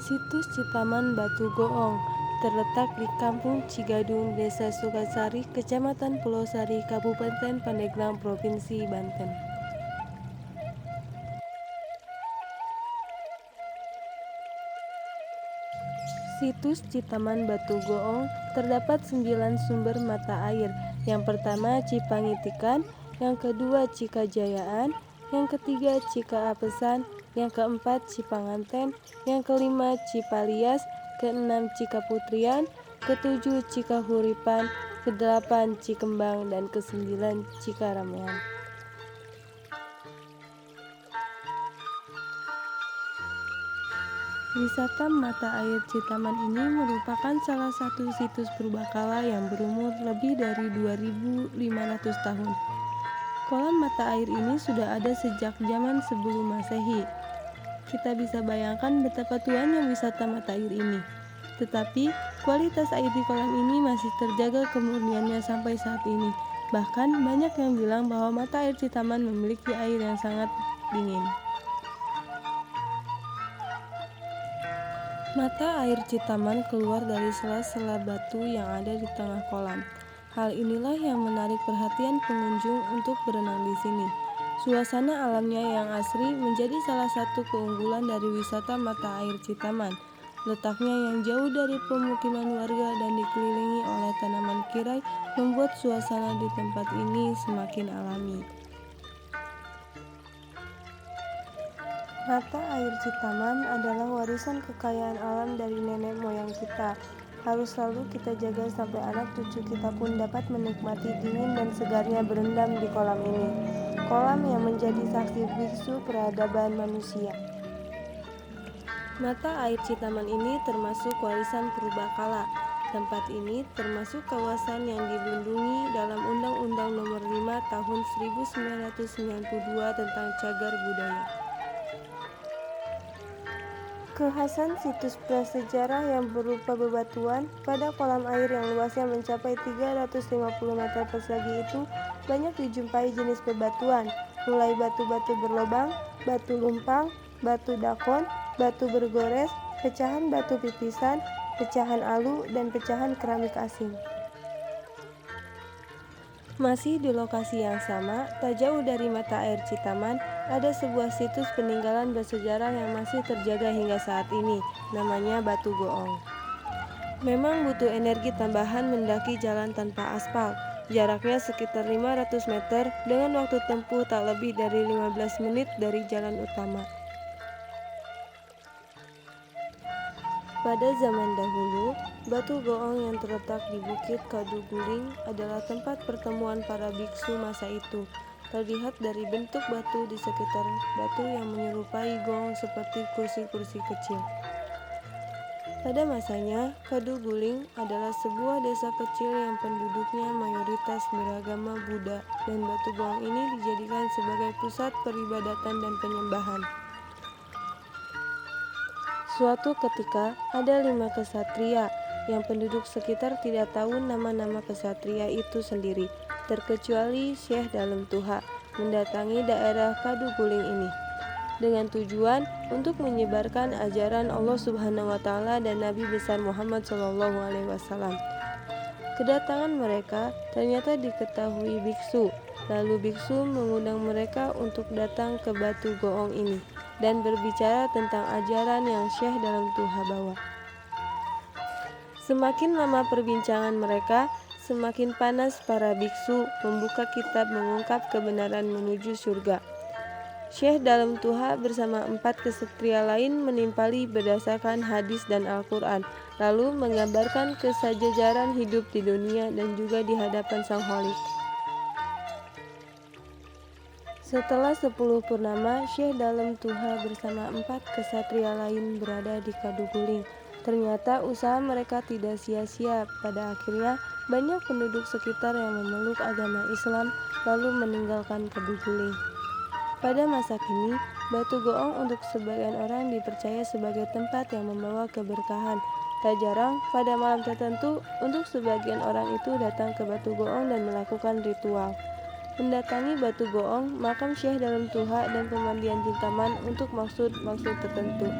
Situs Citaman Batu Goong terletak di Kampung Cigadung, Desa Sukasari, Kecamatan Pulau Sari, Kabupaten Pandeglang, Provinsi Banten. Situs Citaman Batu Goong terdapat 9 sumber mata air. Yang pertama Cipangitikan, yang kedua Cikajayaan, yang ketiga Cikaapesan, yang keempat Cipanganten, yang kelima Cipalias, keenam Cikaputrian, ketujuh Cikahuripan, kedelapan Cikembang, dan kesembilan Cikaramean. Wisata mata air Citaman ini merupakan salah satu situs purbakala yang berumur lebih dari 2.500 tahun. Kolam mata air ini sudah ada sejak zaman sebelum Masehi. Kita bisa bayangkan betapa tuanya wisata mata air ini. Tetapi, kualitas air di kolam ini masih terjaga kemurniannya sampai saat ini. Bahkan, banyak yang bilang bahwa mata air Citaman memiliki air yang sangat dingin. Mata air Citaman keluar dari sela-sela batu yang ada di tengah kolam. Hal inilah yang menarik perhatian pengunjung untuk berenang di sini. Suasana alamnya yang asri menjadi salah satu keunggulan dari wisata mata air Citaman. Letaknya yang jauh dari pemukiman warga dan dikelilingi oleh tanaman kirai membuat suasana di tempat ini semakin alami. Mata air Citaman adalah warisan kekayaan alam dari nenek moyang kita. Harus selalu kita jaga sampai anak cucu kita pun dapat menikmati dingin dan segarnya berendam di kolam ini. Kolam yang menjadi saksi bisu peradaban manusia. Mata air Citaman ini termasuk warisan purbakala. Tempat ini termasuk kawasan yang dilindungi dalam Undang-Undang Nomor 5 Tahun 1992 tentang Cagar Budaya. Kekhasan situs prasejarah yang berupa bebatuan pada kolam air yang luasnya mencapai 350 meter persegi itu banyak dijumpai jenis bebatuan, mulai batu-batu berlobang, batu lumpang, batu dakon, batu bergores, pecahan batu pipisan, pecahan alu, dan pecahan keramik asing. Masih di lokasi yang sama, tak jauh dari mata air Citaman, ada sebuah situs peninggalan bersejarah yang masih terjaga hingga saat ini, namanya Batu Goong. Memang butuh energi tambahan mendaki jalan tanpa aspal, jaraknya sekitar 500 meter dengan waktu tempuh tak lebih dari 15 menit dari jalan utama. Pada zaman dahulu, Batu Goong yang terletak di Bukit Kaduguling adalah tempat pertemuan para biksu masa itu. Terlihat dari bentuk batu di sekitar batu yang menyerupai gong seperti kursi-kursi kecil. Pada masanya, Kaduguling adalah sebuah desa kecil yang penduduknya mayoritas beragama Buddha, dan Batu Goong ini dijadikan sebagai pusat peribadatan dan penyembahan. Suatu ketika, ada 5 kesatria yang penduduk sekitar tidak tahu nama-nama kesatria itu sendiri, terkecuali Syekh Dalem Tuha, mendatangi daerah Kaduguling ini dengan tujuan untuk menyebarkan ajaran Allah Subhanahu wa Ta'ala dan Nabi besar Muhammad SAW. Kedatangan mereka ternyata diketahui biksu, lalu biksu mengundang mereka untuk datang ke Batu Goong ini dan berbicara tentang ajaran yang Syekh Dalem Tuha bawa. Semakin lama perbincangan mereka, semakin panas para biksu membuka kitab mengungkap kebenaran menuju surga. Syekh Dalem Tuha bersama 4 kesatria lain menimpali berdasarkan hadis dan Al-Quran, lalu menggambarkan kesejajaran hidup di dunia dan juga di hadapan Sang Kholik. Setelah 10 purnama, Syekh Dalem Tuha bersama 4 kesatria lain berada di Kaduguling. Ternyata usaha mereka tidak sia-sia. Pada akhirnya, banyak penduduk sekitar yang memeluk agama Islam lalu meninggalkan Kaduguling. Pada masa kini, Batu Goong untuk sebagian orang dipercaya sebagai tempat yang membawa keberkahan. Tak jarang, pada malam tertentu, untuk sebagian orang itu datang ke Batu Goong dan melakukan ritual. Mendatangi Batu Goong, makam Syekh Dalem Tuha, dan pemandian Citaman untuk maksud-maksud tertentu.